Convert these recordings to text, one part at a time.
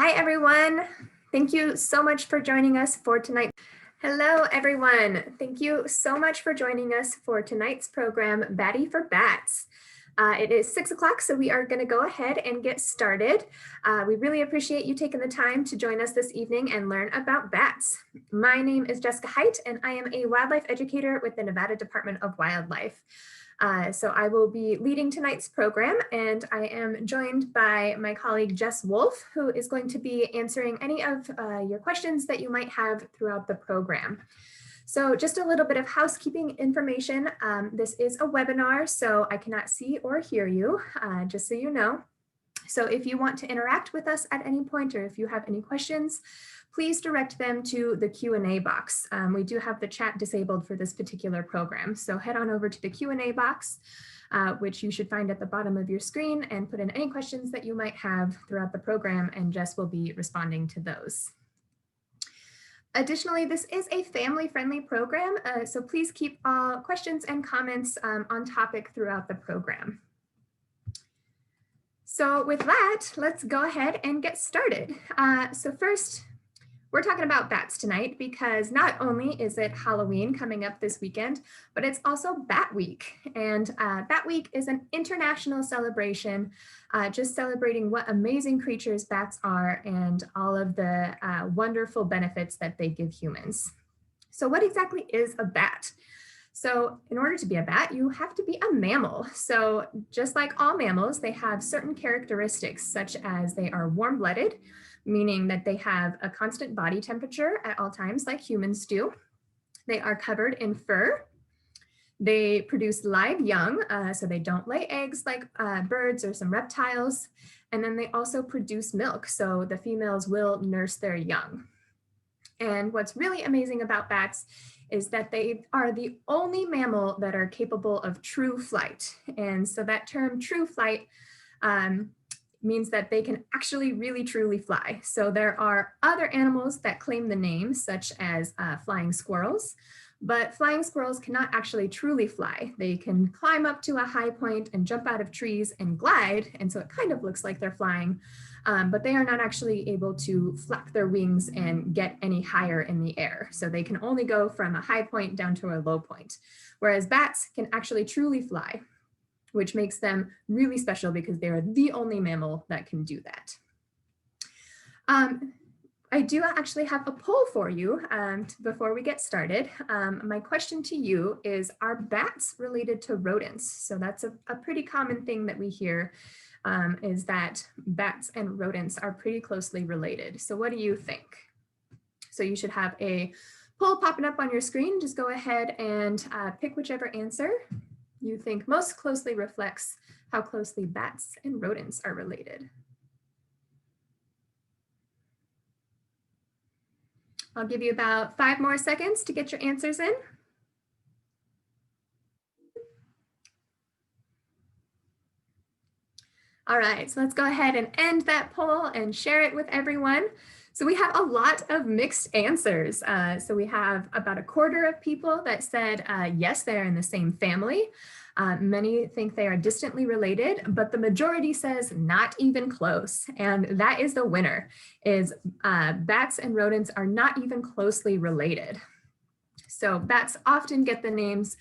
Hi, everyone. Thank you so much for joining us for tonight. Hello, everyone. Thank you so much for joining us for tonight's program, Batty for Bats. It is 6 o'clock, so we are going to go ahead and get started. We really appreciate you taking the time to join us this evening and learn about bats. My name is Jessica Height, and I am a wildlife educator with the Nevada Department of Wildlife. So I will be leading tonight's program, and I am joined by my colleague Jess Wolf, who is going to be answering any of your questions that you might have throughout the program. So just a little bit of housekeeping information. This is a webinar, so I cannot see or hear you, just so you know. So if you want to interact with us at any point, or if you have any questions, please direct them to the Q&A box. We do have the chat disabled for this particular program. So head on over to the Q&A box, which you should find at the bottom of your screen, and put in any questions that you might have throughout the program, and Jess will be responding to those. Additionally, this is a family-friendly program, so please keep all questions and comments on topic throughout the program. So with that, let's go ahead and get started. So first, we're talking about bats tonight because not only is it Halloween coming up this weekend, but it's also Bat Week. And Bat Week is an international celebration, just celebrating what amazing creatures bats are and all of the wonderful benefits that they give humans. So what exactly is a bat? So in order to be a bat, you have to be a mammal. So just like all mammals, they have certain characteristics, such as they are warm-blooded, meaning that they have a constant body temperature at all times like humans do. They are covered in fur. They produce live young, so they don't lay eggs like birds or some reptiles. And then they also produce milk, so the females will nurse their young. And what's really amazing about bats is that they are the only mammal that are capable of true flight. And so that term true flight means that they can actually really truly fly. So there are other animals that claim the name, such as flying squirrels, but flying squirrels cannot actually truly fly. They can climb up to a high point and jump out of trees and glide, and so it kind of looks like they're flying, but they are not actually able to flap their wings and get any higher in the air. So they can only go from a high point down to a low point, whereas bats can actually truly fly, which makes them really special because they are the only mammal that can do that. I do actually have a poll for you before we get started. My question to you is, are bats related to rodents? So that's a pretty common thing that we hear, is that bats and rodents are pretty closely related. So what do you think? So you should have a poll popping up on your screen. Just go ahead and pick whichever answer you think most closely reflects how closely bats and rodents are related. I'll give you about 5 more seconds to get your answers in. All right, so let's go ahead and end that poll and share it with everyone. So we have a lot of mixed answers. So we have about a quarter of people that said, yes, they're in the same family. Many think they are distantly related, but the majority says not even close. And that is the winner, is bats and rodents are not even closely related. So bats often get the names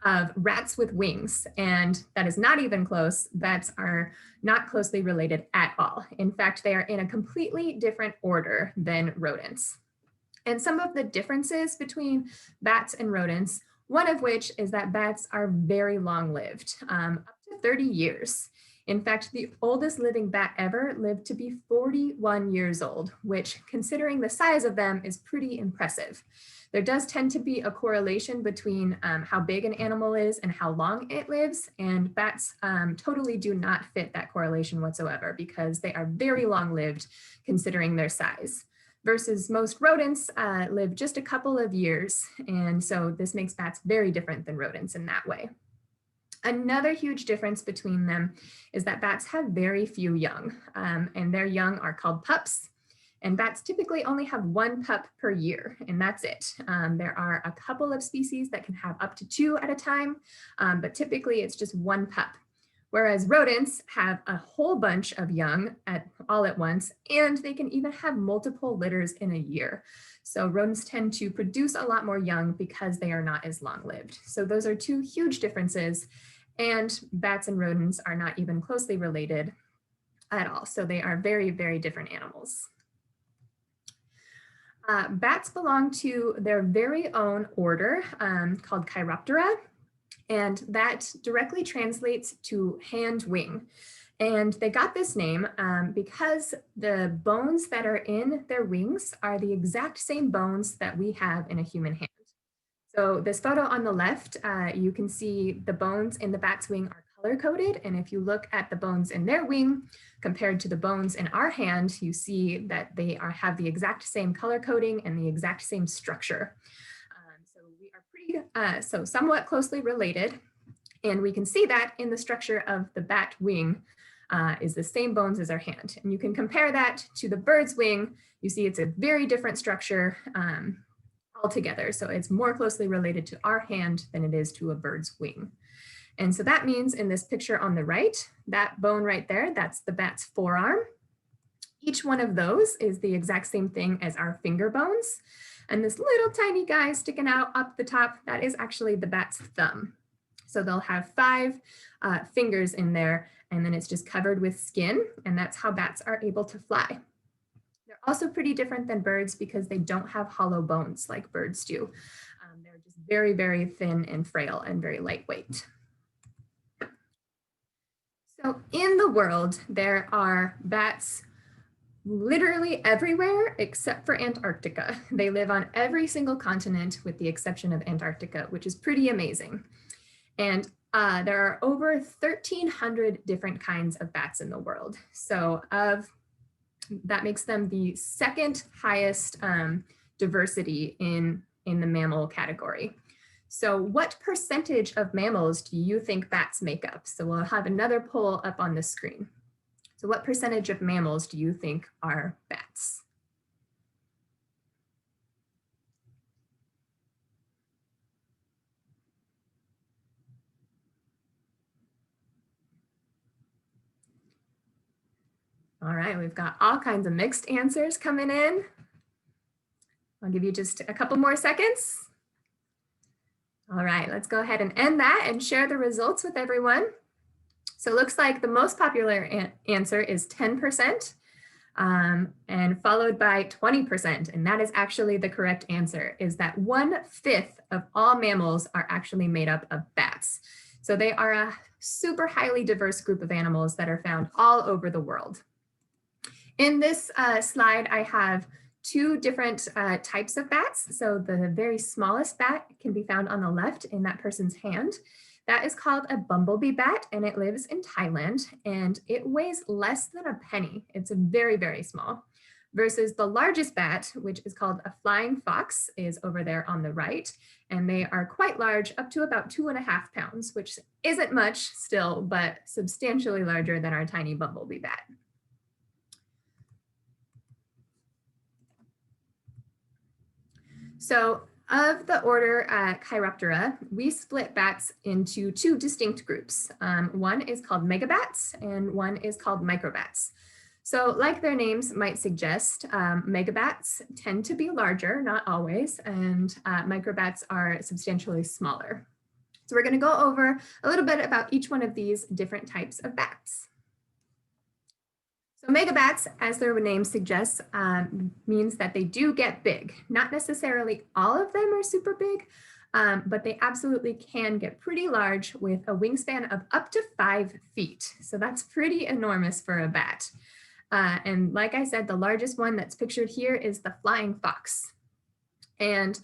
of rats with wings, and that is not even close. Bats are not closely related at all. In fact, they are in a completely different order than rodents. And some of the differences between bats and rodents, one of which is that bats are very long-lived, up to 30 years. In fact, the oldest living bat ever lived to be 41 years old, which, considering the size of them, is pretty impressive. There does tend to be a correlation between how big an animal is and how long it lives, and bats totally do not fit that correlation whatsoever because they are very long-lived considering their size. Versus most rodents live just a couple of years, and so this makes bats very different than rodents in that way. Another huge difference between them is that bats have very few young, and their young are called pups. And bats typically only have 1 pup per year, and that's it. There are a couple of species that can have up to 2 at a time, but typically it's just 1 pup. whereas rodents have a whole bunch of young all at once, and they can even have multiple litters in a year. So rodents tend to produce a lot more young because they are not as long-lived. So those are two huge differences, and bats and rodents are not even closely related at all. So they are very, very different animals. Bats belong to their very own order called Chiroptera, and that directly translates to hand wing. And they got this name because the bones that are in their wings are the exact same bones that we have in a human hand. So this photo on the left, you can see the bones in the bat's wing are color-coded. And if you look at the bones in their wing compared to the bones in our hand, you see that they have the exact same color coding and the exact same structure. So we are pretty, somewhat closely related. And we can see that in the structure of the bat wing is the same bones as our hand. And you can compare that to the bird's wing. You see it's a very different structure altogether. So it's more closely related to our hand than it is to a bird's wing. And so that means in this picture on the right, that bone right there, that's the bat's forearm. Each one of those is the exact same thing as our finger bones. And this little tiny guy sticking out up the top, that is actually the bat's thumb. So they'll have 5 fingers in there, and then it's just covered with skin, and that's how bats are able to fly. They're also pretty different than birds because they don't have hollow bones like birds do. They're just very, very thin and frail and very lightweight. So in the world, there are bats literally everywhere except for Antarctica. They live on every single continent with the exception of Antarctica, which is pretty amazing. And there are over 1,300 different kinds of bats in the world. So that makes them the second highest diversity in the mammal category. So what percentage of mammals do you think bats make up? So we'll have another poll up on the screen. So what percentage of mammals do you think are bats? All right, we've got all kinds of mixed answers coming in. I'll give you just a couple more seconds. All right, let's go ahead and end that and share the results with everyone. So it looks like the most popular answer is 10%, and followed by 20%. And that is actually the correct answer, is that 1/5 of all mammals are actually made up of bats. So they are a super highly diverse group of animals that are found all over the world. In this slide, I have 2 different types of bats. So the very smallest bat can be found on the left in that person's hand. That is called a bumblebee bat, and it lives in Thailand, and it weighs less than a penny. It's very, very small. Versus the largest bat, which is called a flying fox, is over there on the right, and they are quite large, up to about 2.5 pounds, which isn't much still, but substantially larger than our tiny bumblebee bat. So of the order Chiroptera, we split bats into 2 distinct groups. One is called Megabats and one is called Microbats. So like their names might suggest, Megabats tend to be larger, not always, and Microbats are substantially smaller. So we're going to go over a little bit about each one of these different types of bats. So megabats, as their name suggests, means that they do get big. Not necessarily all of them are super big, but they absolutely can get pretty large with a wingspan of up to 5 feet. So that's pretty enormous for a bat. And like I said, the largest one that's pictured here is the flying fox. And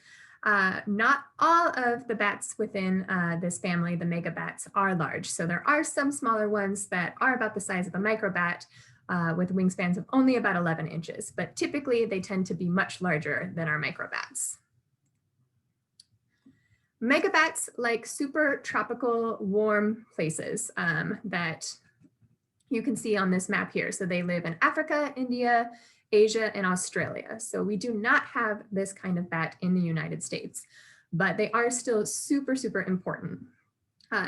not all of the bats within this family, the megabats, are large. So there are some smaller ones that are about the size of a microbat, with wingspans of only about 11 inches, but typically they tend to be much larger than our microbats. Megabats like super tropical warm places that you can see on this map here. So they live in Africa, India, Asia, and Australia. So we do not have this kind of bat in the United States, but they are still super, super important.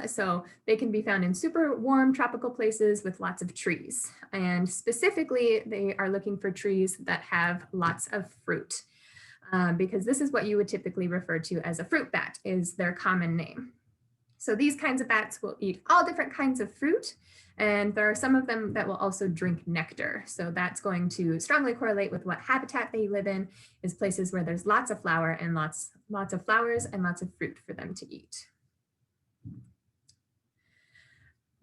So they can be found in super warm tropical places with lots of trees. And specifically, they are looking for trees that have lots of fruit, because this is what you would typically refer to as a fruit bat, is their common name. So these kinds of bats will eat all different kinds of fruit, and there are some of them that will also drink nectar. So that's going to strongly correlate with what habitat they live in, is places where there's lots of flower and lots of flowers and lots of fruit for them to eat.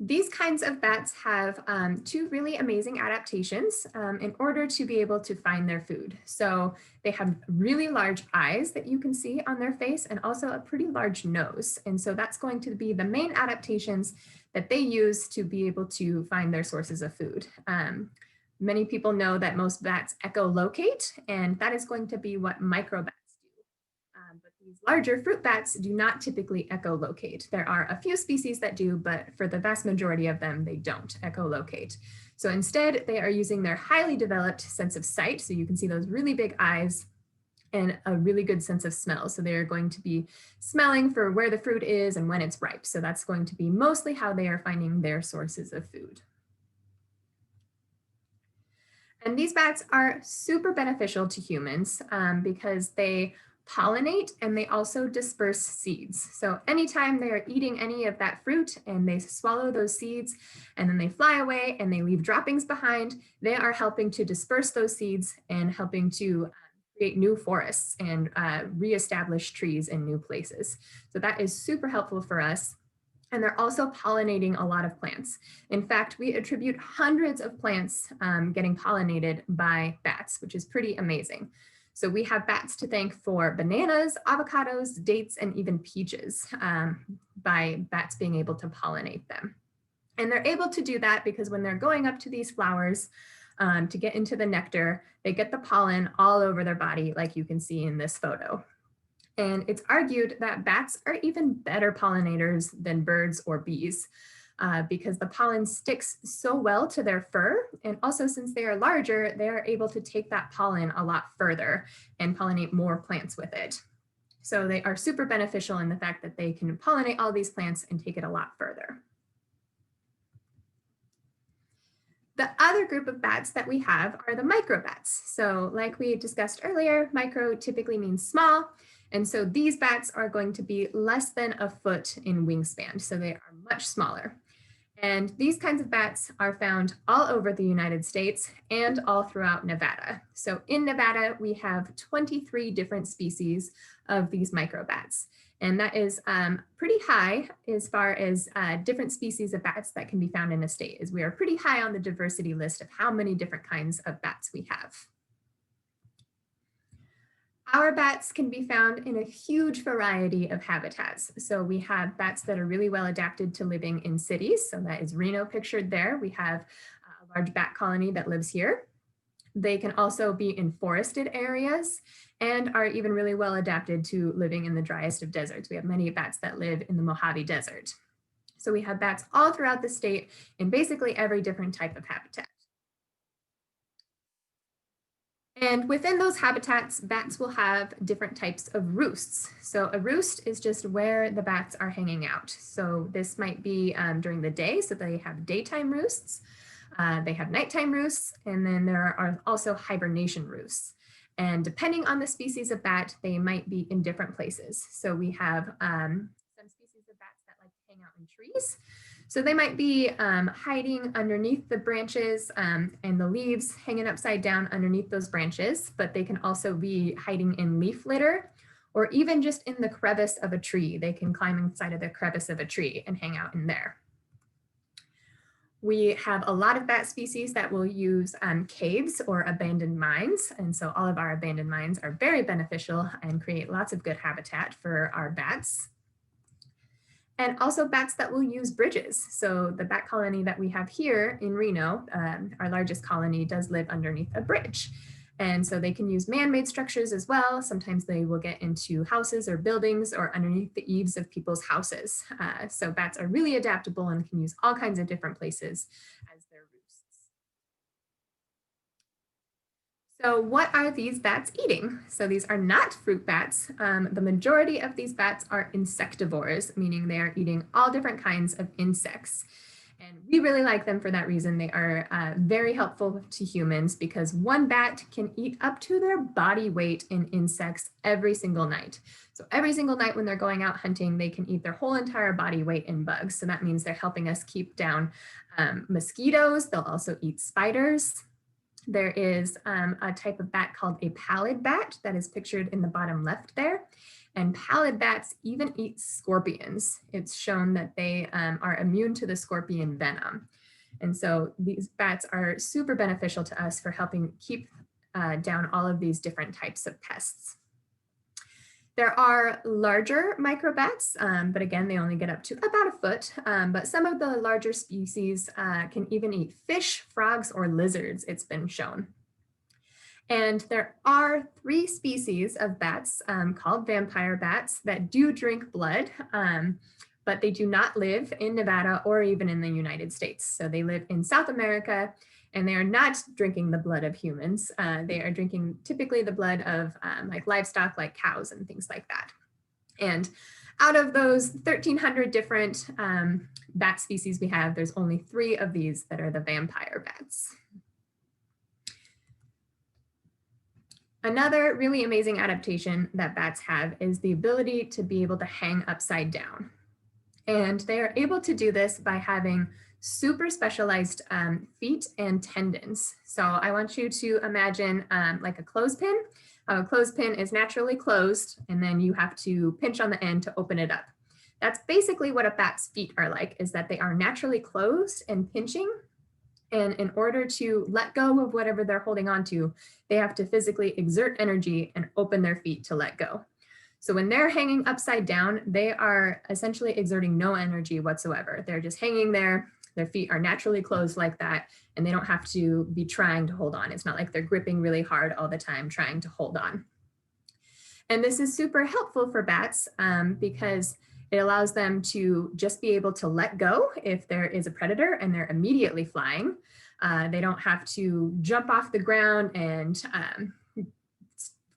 These kinds of bats have two really amazing adaptations in order to be able to find their food. So they have really large eyes that you can see on their face, and also a pretty large nose. And so that's going to be the main adaptations that they use to be able to find their sources of food. Many people know that most bats echolocate, and that is going to be what microbats. But these larger fruit bats do not typically echolocate. There are a few species that do, but for the vast majority of them, they don't echolocate. So instead, they are using their highly developed sense of sight. So you can see those really big eyes and a really good sense of smell. So they're going to be smelling for where the fruit is and when it's ripe. So that's going to be mostly how they are finding their sources of food. And these bats are super beneficial to humans because they pollinate and they also disperse seeds. So anytime they are eating any of that fruit and they swallow those seeds and then they fly away and they leave droppings behind, they are helping to disperse those seeds and helping to create new forests and reestablish trees in new places. So that is super helpful for us. And they're also pollinating a lot of plants. In fact, we attribute hundreds of plants getting pollinated by bats, which is pretty amazing. So we have bats to thank for bananas, avocados, dates, and even peaches by bats being able to pollinate them. And they're able to do that because when they're going up to these flowers to get into the nectar, they get the pollen all over their body, like you can see in this photo. And it's argued that bats are even better pollinators than birds or bees because the pollen sticks so well to their fur. And also, since they are larger, they are able to take that pollen a lot further and pollinate more plants with it. So they are super beneficial in the fact that they can pollinate all these plants and take it a lot further. The other group of bats that we have are the microbats. So like we discussed earlier, micro typically means small. And so these bats are going to be less than a foot in wingspan. So they are much smaller. And these kinds of bats are found all over the United States and all throughout Nevada. So in Nevada, we have 23 different species of these microbats. And that is pretty high as far as different species of bats that can be found in a state, as we are pretty high on the diversity list of how many different kinds of bats we have. Our bats can be found in a huge variety of habitats. So we have bats that are really well adapted to living in cities. So that is Reno pictured there. We have a large bat colony that lives here. They can also be in forested areas and are even really well adapted to living in the driest of deserts. We have many bats that live in the Mojave Desert. So we have bats all throughout the state in basically every different type of habitat. And within those habitats, bats will have different types of roosts. So a roost is just where the bats are hanging out. So this might be during the day, so they have daytime roosts, they have nighttime roosts, and then there are also hibernation roosts. And depending on the species of bat, they might be in different places. So we have some species of bats that like to hang out in trees. So they might be hiding underneath the branches and the leaves hanging upside down underneath those branches, but they can also be hiding in leaf litter or even just in the crevice of a tree. They can climb inside of the crevice of a tree and hang out in there. We have a lot of bat species that will use caves or abandoned mines. And so all of our abandoned mines are very beneficial and create lots of good habitat for our bats. And also bats that will use bridges. So the bat colony that we have here in Reno, our largest colony, does live underneath a bridge. And so they can use man-made structures as well. Sometimes they will get into houses or buildings or underneath the eaves of people's houses. So bats are really adaptable and can use all kinds of different places as their roosts. So what are these bats eating? So these are not fruit bats. The majority of these bats are insectivores, meaning they are eating all different kinds of insects. And we really like them for that reason. They are very helpful to humans because one bat can eat up to their body weight in insects every single night. So every single night when they're going out hunting, they can eat their whole entire body weight in bugs. So that means they're helping us keep down mosquitoes. They'll also eat spiders. There is a type of bat called a pallid bat that is pictured in the bottom left there. And pallid bats even eat scorpions. It's shown that they are immune to the scorpion venom. And so these bats are super beneficial to us for helping keep down all of these different types of pests. There are larger microbats, but again, they only get up to about a foot. But some of the larger species can even eat fish, frogs, or lizards, it's been shown. And there are 3 species of bats called vampire bats that do drink blood, but they do not live in Nevada or even in the United States. So they live in South America, and they are not drinking the blood of humans. They are drinking typically the blood of like livestock, like cows and things like that. And out of those 1,300 different bat species we have, there's only 3 of these that are the vampire bats. Another really amazing adaptation that bats have is the ability to be able to hang upside down. And they are able to do this by having super specialized feet and tendons. So I want you to imagine like a clothespin. A clothespin is naturally closed, and then you have to pinch on the end to open it up. That's basically what a bat's feet are like, is that they are naturally closed and pinching. And in order to let go of whatever they're holding on to, they have to physically exert energy and open their feet to let go. So when they're hanging upside down, they are essentially exerting no energy whatsoever. They're just hanging there. Their feet are naturally closed like that, and they don't have to be trying to hold on. It's not like they're gripping really hard all the time trying to hold on. And this is super helpful for bats because it allows them to just be able to let go if there is a predator and they're immediately flying. They don't have to jump off the ground and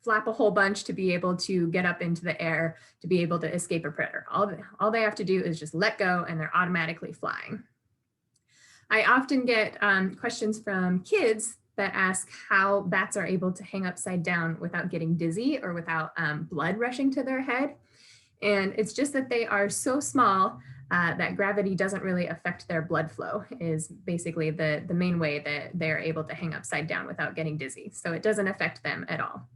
flap a whole bunch to be able to get up into the air to be able to escape a predator. All they have to do is just let go and they're automatically flying. I often get questions from kids that ask how bats are able to hang upside down without getting dizzy or without blood rushing to their head. And it's just that they are so small that gravity doesn't really affect their blood flow, is basically the main way that they're able to hang upside down without getting dizzy. So it doesn't affect them at all.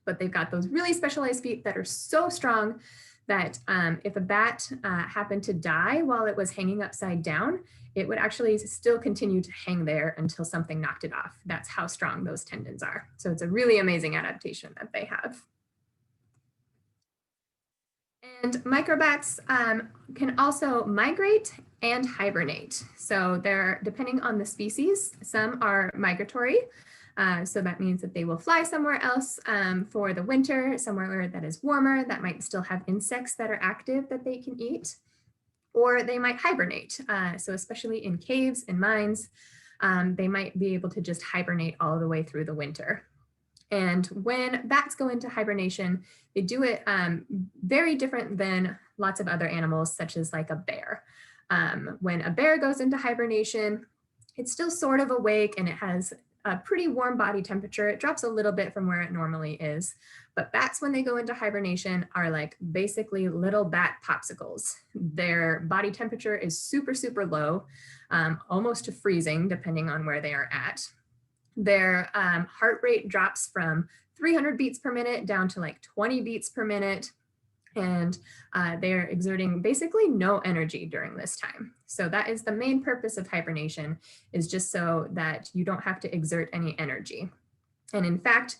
But they've got those really specialized feet that are so strong that if a bat happened to die while it was hanging upside down, it would actually still continue to hang there until something knocked it off. That's how strong those tendons are. So it's a really amazing adaptation that they have. And microbats can also migrate and hibernate. So they're, depending on the species, some are migratory. So that means that they will fly somewhere else for the winter, somewhere that is warmer, that might still have insects that are active that they can eat. Or they might hibernate. So especially in caves and mines, they might be able to just hibernate all the way through the winter. And when bats go into hibernation, they do it very different than lots of other animals, such as like a bear. When a bear goes into hibernation, it's still sort of awake and it has a pretty warm body temperature. It drops a little bit from where it normally is. But bats, when they go into hibernation, are like basically little bat popsicles. Their body temperature is super, super low, almost to freezing, depending on where they are at. Their heart rate drops from 300 beats per minute down to like 20 beats per minute. And they're exerting basically no energy during this time. So that is the main purpose of hibernation, is just so that you don't have to exert any energy. And in fact,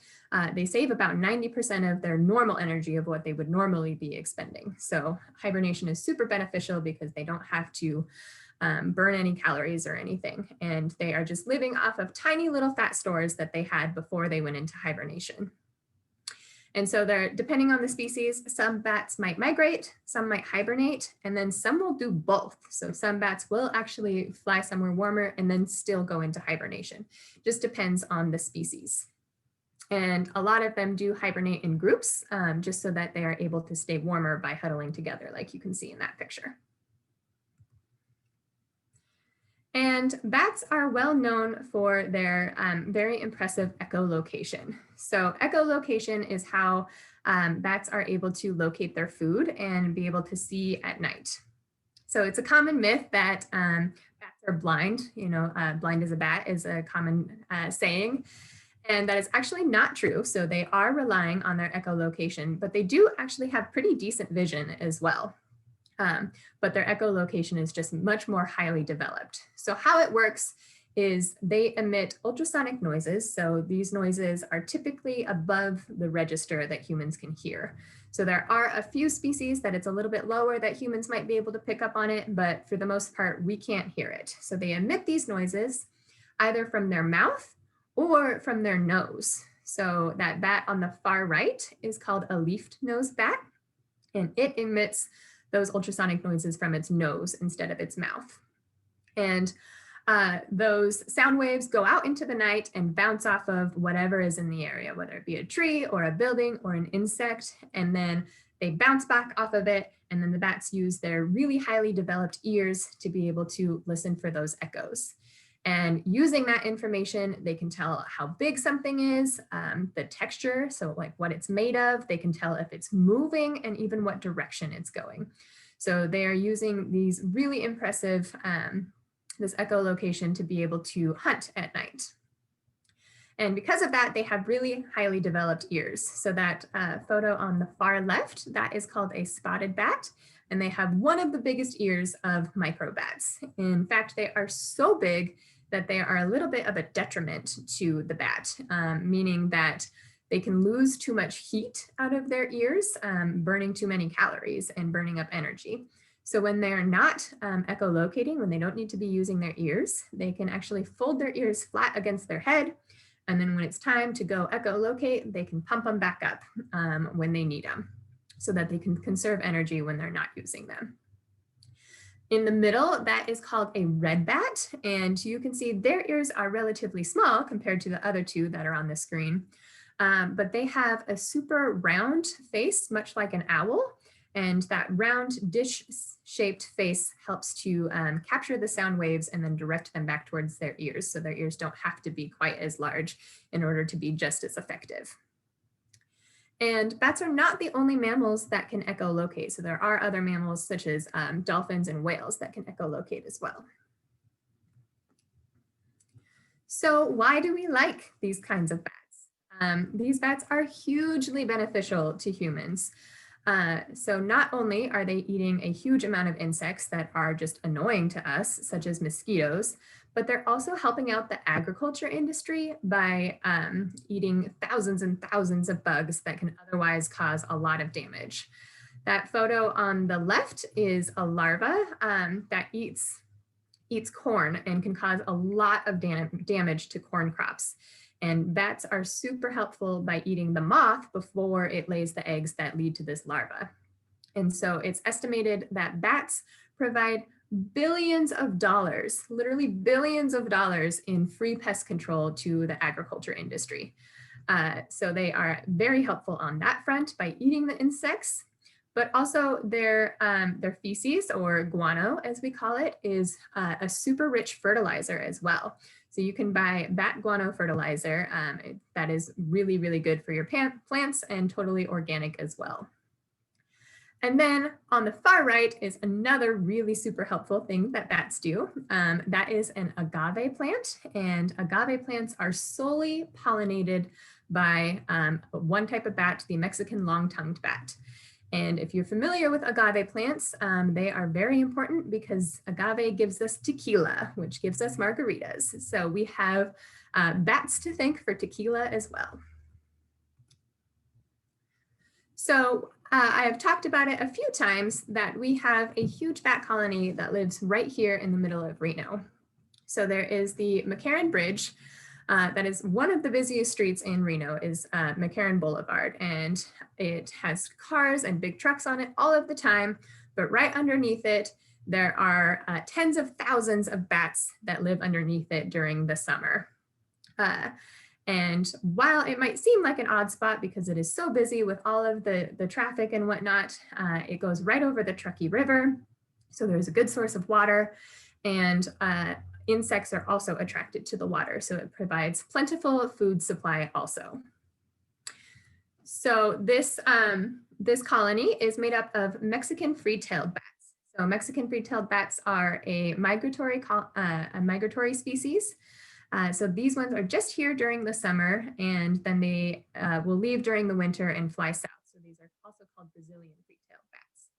they save about 90% of their normal energy of what they would normally be expending. So hibernation is super beneficial because they don't have to burn any calories or anything. And they are just living off of tiny little fat stores that they had before they went into hibernation. And so they're, depending on the species, some bats might migrate, some might hibernate, and then some will do both. So some bats will actually fly somewhere warmer and then still go into hibernation. Just depends on the species. And a lot of them do hibernate in groups, just so that they are able to stay warmer by huddling together, like you can see in that picture. And bats are well known for their very impressive echolocation. So echolocation is how bats are able to locate their food and be able to see at night. So it's a common myth that bats are blind. Blind as a bat is a common saying. And that is actually not true. So they are relying on their echolocation, but they do actually have pretty decent vision as well. But their echolocation is just much more highly developed. So how it works is they emit ultrasonic noises. So these noises are typically above the register that humans can hear. So there are a few species that it's a little bit lower that humans might be able to pick up on it, but for the most part, we can't hear it. So they emit these noises either from their mouth or from their nose. So that bat on the far right is called a leaf-nosed bat, and it emits those ultrasonic noises from its nose instead of its mouth. And those sound waves go out into the night and bounce off of whatever is in the area, whether it be a tree or a building or an insect, and then they bounce back off of it, and then the bats use their really highly developed ears to be able to listen for those echoes. And using that information, they can tell how big something is, the texture, so like what it's made of. They can tell if it's moving and even what direction it's going. So they are using these really impressive, this echolocation to be able to hunt at night. And because of that, they have really highly developed ears. So that photo on the far left, that is called a spotted bat. And they have one of the biggest ears of microbats. In fact, they are so big that they are a little bit of a detriment to the bat, meaning that they can lose too much heat out of their ears, burning too many calories and burning up energy. So when they're not echolocating, when they don't need to be using their ears, they can actually fold their ears flat against their head. And then when it's time to go echolocate, they can pump them back up when they need them, so that they can conserve energy when they're not using them. In the middle, that is called a red bat, and you can see their ears are relatively small compared to the other two that are on the screen, but they have a super round face, much like an owl, and that round dish-shaped face helps to capture the sound waves and then direct them back towards their ears, so their ears don't have to be quite as large in order to be just as effective. And bats are not the only mammals that can echolocate. So there are other mammals such as dolphins and whales that can echolocate as well. So why do we like these kinds of bats? These bats are hugely beneficial to humans. So not only are they eating a huge amount of insects that are just annoying to us, such as mosquitoes, but they're also helping out the agriculture industry by eating thousands and thousands of bugs that can otherwise cause a lot of damage. That photo on the left is a larva that eats corn and can cause a lot of damage to corn crops. And bats are super helpful by eating the moth before it lays the eggs that lead to this larva. And so it's estimated that bats provide billions of dollars, literally billions of dollars in free pest control to the agriculture industry. So they are very helpful on that front by eating the insects, but also their feces, or guano as we call it, is a super rich fertilizer as well. So you can buy bat guano fertilizer that is really, really good for your plants and totally organic as well. And then on the far right is another really super helpful thing that bats do. That is an agave plant, and agave plants are solely pollinated by one type of bat, the Mexican long-tongued bat. And if you're familiar with agave plants, they are very important because agave gives us tequila, which gives us margaritas. So we have bats to thank for tequila as well. So I have talked about it a few times that we have a huge bat colony that lives right here in the middle of Reno. So there is the McCarran Bridge. That is one of the busiest streets in Reno, is McCarran Boulevard, and it has cars and big trucks on it all of the time, but right underneath it, there are tens of thousands of bats that live underneath it during the summer. And while it might seem like an odd spot because it is so busy with all of the traffic and whatnot, it goes right over the Truckee River. So there's a good source of water, and insects are also attracted to the water. So it provides plentiful food supply also. So this colony is made up of Mexican free-tailed bats. So Mexican free-tailed bats are a migratory species. So these ones are just here during the summer, and then they will leave during the winter and fly south. So these are also called Brazilian free-tailed bats.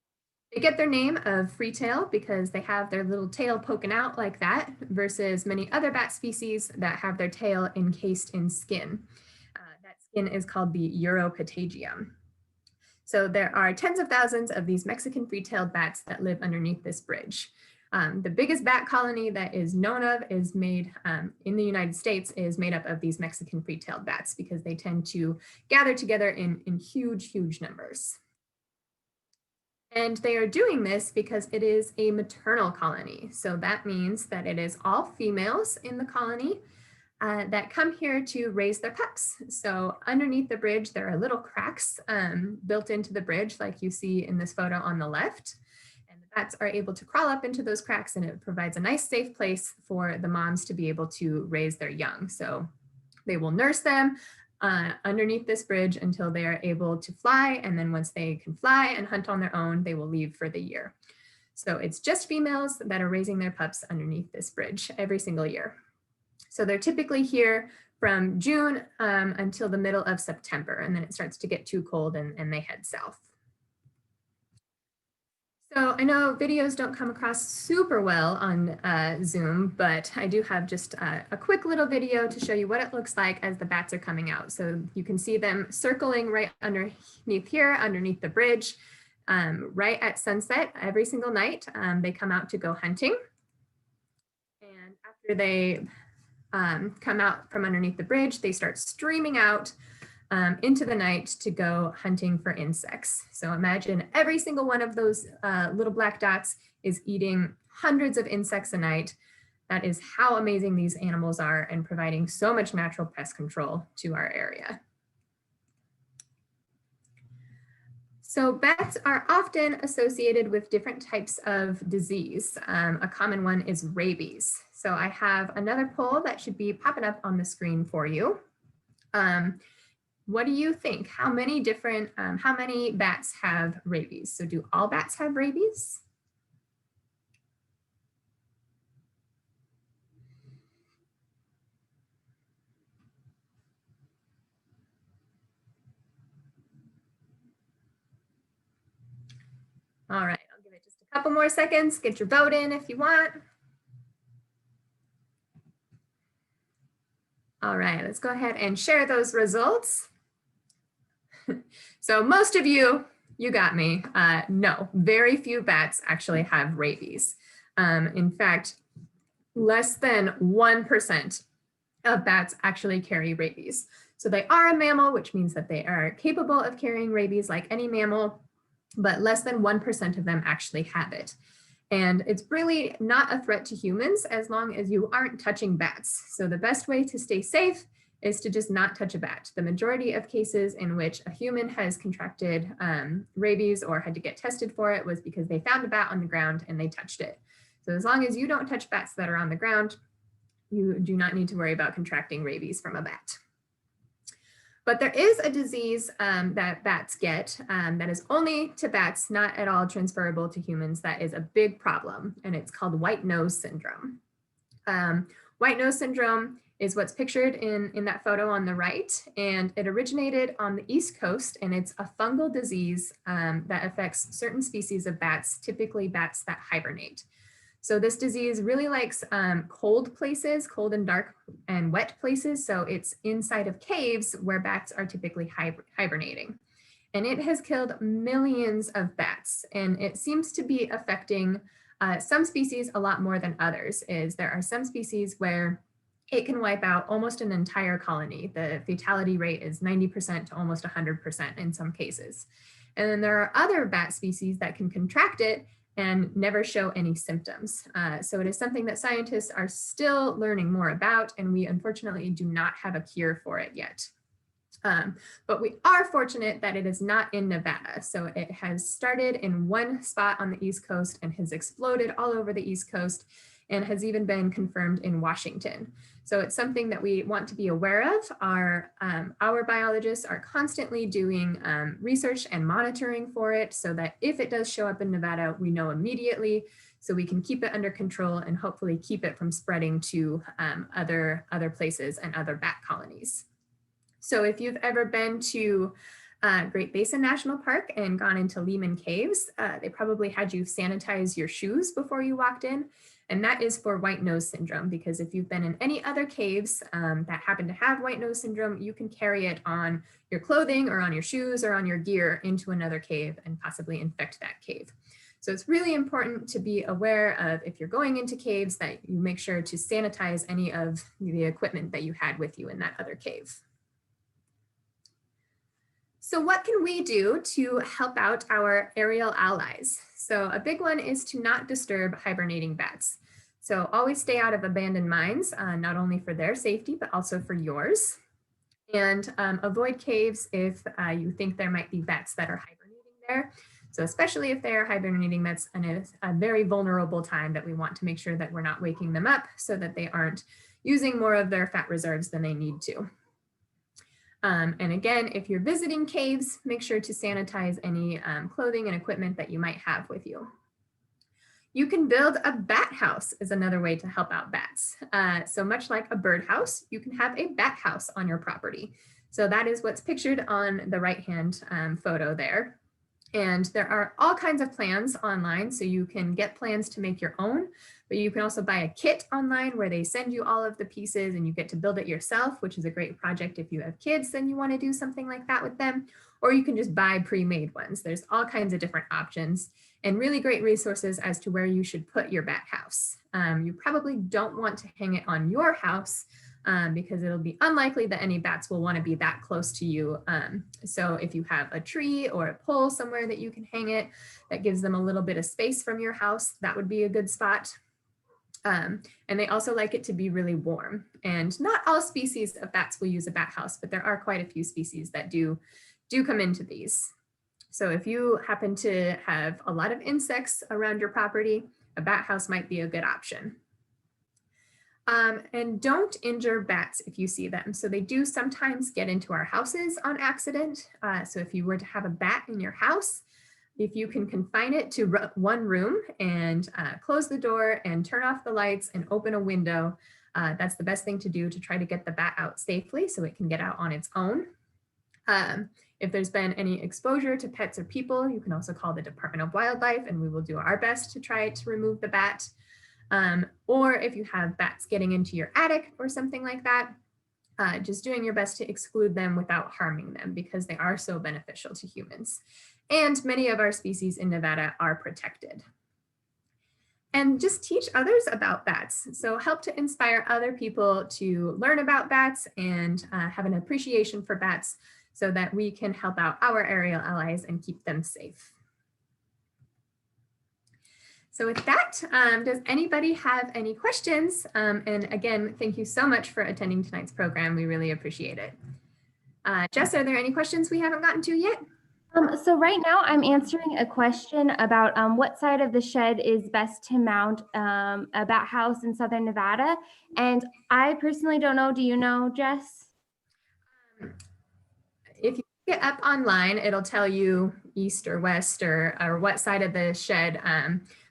They get their name of free-tail because they have their little tail poking out like that, versus many other bat species that have their tail encased in skin. That skin is called the Uropatagium. So there are tens of thousands of these Mexican free-tailed bats that live underneath this bridge. The biggest bat colony that is known of is made in the United States is made up of these Mexican free-tailed bats because they tend to gather together in huge, huge numbers. And they are doing this because it is a maternal colony. So that means that it is all females in the colony that come here to raise their pups. So underneath the bridge, there are little cracks built into the bridge like you see in this photo on the left. Bats are able to crawl up into those cracks, and it provides a nice safe place for the moms to be able to raise their young. So they will nurse them underneath this bridge until they are able to fly. And then once they can fly and hunt on their own, they will leave for the year. So it's just females that are raising their pups underneath this bridge every single year. So they're typically here from June until the middle of September, and then it starts to get too cold and they head south. So I know videos don't come across super well on Zoom, but I do have just a quick little video to show you what it looks like as the bats are coming out. So you can see them circling right underneath here, underneath the bridge, right at sunset every single night. They come out to go hunting. And after they come out from underneath the bridge, they start streaming out into the night to go hunting for insects. So imagine every single one of those little black dots is eating hundreds of insects a night. That is how amazing these animals are and providing so much natural pest control to our area. So bats are often associated with different types of disease. A common one is rabies. So I have another poll that should be popping up on the screen for you. What do you think? How many bats have rabies? So do all bats have rabies? All right, I'll give it just a couple more seconds. Get your vote in if you want. All right, let's go ahead and share those results. So most of you got me. No, very few bats actually have rabies. In fact, less than 1% of bats actually carry rabies. So they are a mammal, which means that they are capable of carrying rabies like any mammal, but less than 1% of them actually have it. And it's really not a threat to humans as long as you aren't touching bats. So the best way to stay safe is to just not touch a bat. The majority of cases in which a human has contracted rabies or had to get tested for it was because they found a bat on the ground and they touched it. So as long as you don't touch bats that are on the ground, you do not need to worry about contracting rabies from a bat. But there is a disease that bats get that is only to bats, not at all transferable to humans. That is a big problem, and it's called white nose syndrome. White nose syndrome is what's pictured in that photo on the right, and it originated on the East Coast, and it's a fungal disease that affects certain species of bats, typically bats that hibernate. So this disease really likes cold places, cold and dark and wet places. So it's inside of caves where bats are typically hibernating. And it has killed millions of bats. And it seems to be affecting some species a lot more than others. There are some species where it can wipe out almost an entire colony. The fatality rate is 90% to almost 100% in some cases. And then there are other bat species that can contract it and never show any symptoms. So it is something that scientists are still learning more about, and we unfortunately do not have a cure for it yet. But we are fortunate that it is not in Nevada. So it has started in one spot on the East Coast and has exploded all over the East Coast and has even been confirmed in Washington. So it's something that we want to be aware of. Our biologists are constantly doing research and monitoring for it so that if it does show up in Nevada, we know immediately so we can keep it under control and hopefully keep it from spreading to other places and other bat colonies. So if you've ever been to Great Basin National Park and gone into Lehman Caves, they probably had you sanitize your shoes before you walked in. And that is for white nose syndrome, because if you've been in any other caves that happen to have white nose syndrome, you can carry it on your clothing or on your shoes or on your gear into another cave and possibly infect that cave. So it's really important to be aware of, if you're going into caves, that you make sure to sanitize any of the equipment that you had with you in that other cave. So what can we do to help out our aerial allies? So a big one is to not disturb hibernating bats. So always stay out of abandoned mines, not only for their safety, but also for yours. And avoid caves if you think there might be bats that are hibernating there. So especially if they are hibernating, that's a very vulnerable time that we want to make sure that we're not waking them up so that they aren't using more of their fat reserves than they need to. And again, if you're visiting caves, make sure to sanitize any clothing and equipment that you might have with you. You can build a bat house is another way to help out bats. So much like a birdhouse, you can have a bat house on your property. So that is what's pictured on the right-hand photo there. And there are all kinds of plans online, so you can get plans to make your own, but you can also buy a kit online where they send you all of the pieces and you get to build it yourself, which is a great project if you have kids and you want to do something like that with them, or you can just buy pre-made ones. There's all kinds of different options and really great resources as to where you should put your bat house. You probably don't want to hang it on your house because it'll be unlikely that any bats will want to be that close to you. So if you have a tree or a pole somewhere that you can hang it, that gives them a little bit of space from your house, that would be a good spot. And they also like it to be really warm. And not all species of bats will use a bat house, but there are quite a few species that do come into these. So if you happen to have a lot of insects around your property, a bat house might be a good option. And don't injure bats if you see them. So they do sometimes get into our houses on accident. So if you were to have a bat in your house, if you can confine it to one room and close the door and turn off the lights and open a window, that's the best thing to do to try to get the bat out safely so it can get out on its own. If there's been any exposure to pets or people, you can also call the Department of Wildlife and we will do our best to try to remove the bat. Or if you have bats getting into your attic or something like that, just doing your best to exclude them without harming them because they are so beneficial to humans. And many of our species in Nevada are protected. And just teach others about bats. So help to inspire other people to learn about bats and have an appreciation for bats so that we can help out our aerial allies and keep them safe. So with that, does anybody have any questions? And again, thank you so much for attending tonight's program. We really appreciate it. Jess, are there any questions we haven't gotten to yet? So right now I'm answering a question about what side of the shed is best to mount a bat house in Southern Nevada. And I personally don't know. Do you know, Jess? If you get up online, it'll tell you east or west or what side of the shed,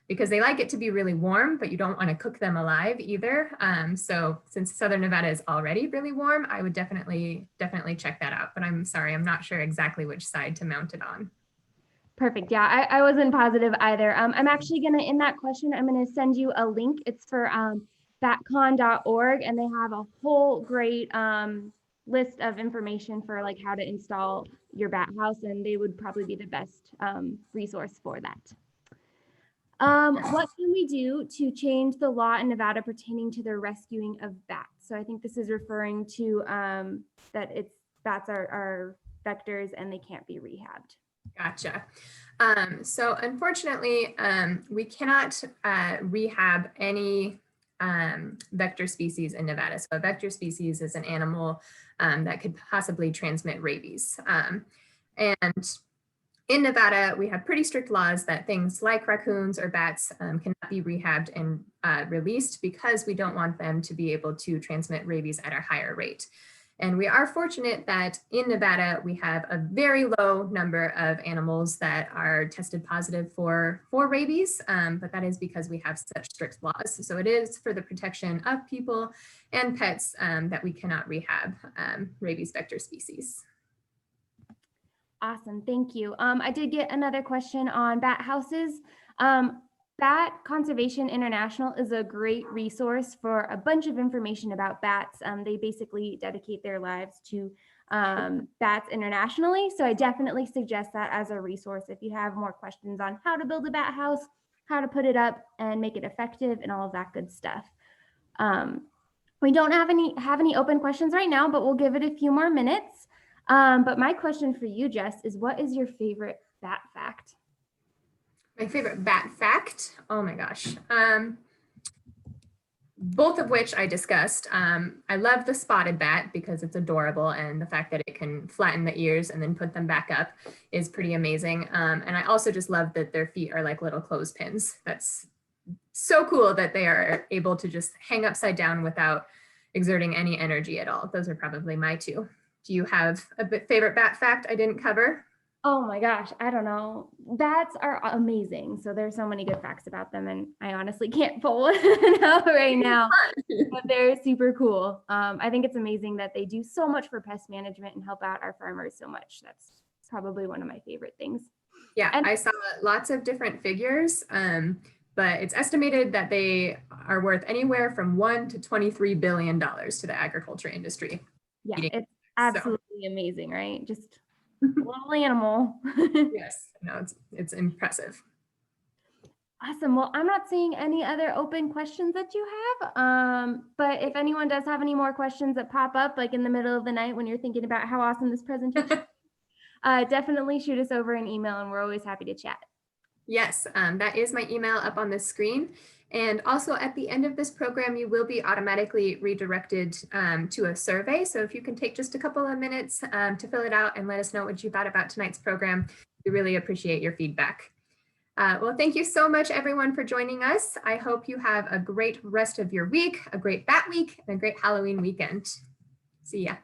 because they like it to be really warm, but you don't want to cook them alive either. So since Southern Nevada is already really warm, I would definitely check that out. But I'm sorry, I'm not sure exactly which side to mount it on. Perfect. Yeah, I wasn't positive either. I'm actually going to, in that question, I'm going to send you a link. It's for batcon.org, and they have a whole great list of information for like how to install your bat house, and they would probably be the best resource for that. What can we do to change the law in Nevada pertaining to the rescuing of bats? So I think this is referring to that bats are vectors and they can't be rehabbed. Gotcha. So unfortunately, we cannot rehab any vector species in Nevada. So a vector species is an animal that could possibly transmit rabies. And in Nevada, we have pretty strict laws that things like raccoons or bats cannot be rehabbed and released because we don't want them to be able to transmit rabies at a higher rate. And we are fortunate that in Nevada, we have a very low number of animals that are tested positive for rabies, but that is because we have such strict laws. So it is for the protection of people and pets that we cannot rehab rabies vector species. Awesome, thank you. I did get another question on bat houses. Bat Conservation International is a great resource for a bunch of information about bats. They basically dedicate their lives to bats internationally. So I definitely suggest that as a resource if you have more questions on how to build a bat house, how to put it up and make it effective and all of that good stuff. We don't have any open questions right now, but we'll give it a few more minutes. But my question for you, Jess, is what is your favorite bat fact? My favorite bat fact? Oh my gosh. Both of which I discussed. I love the spotted bat because it's adorable, and the fact that it can flatten the ears and then put them back up is pretty amazing. And I also just love that their feet are like little clothespins. That's so cool that they are able to just hang upside down without exerting any energy at all. Those are probably my two. Do you have a favorite bat fact I didn't cover? Oh my gosh, I don't know. Bats are amazing. So there's so many good facts about them, and I honestly can't pull one out right now. But they're super cool. I think it's amazing that they do so much for pest management and help out our farmers so much. That's probably one of my favorite things. Yeah, and I saw lots of different figures, but it's estimated that they are worth anywhere from $1 to $23 billion to the agriculture industry. Yeah, it's absolutely amazing, right? Just a little animal. Yes, no, it's impressive. Awesome. Well, I'm not seeing any other open questions that you have. But if anyone does have any more questions that pop up like in the middle of the night when you're thinking about how awesome this presentation is, definitely shoot us over an email and we're always happy to chat. Yes, that is my email up on the screen. And also at the end of this program, you will be automatically redirected to a survey. So if you can take just a couple of minutes to fill it out and let us know what you thought about tonight's program, we really appreciate your feedback. Well, thank you so much, everyone, for joining us. I hope you have a great rest of your week, a great Bat Week, and a great Halloween weekend. See ya.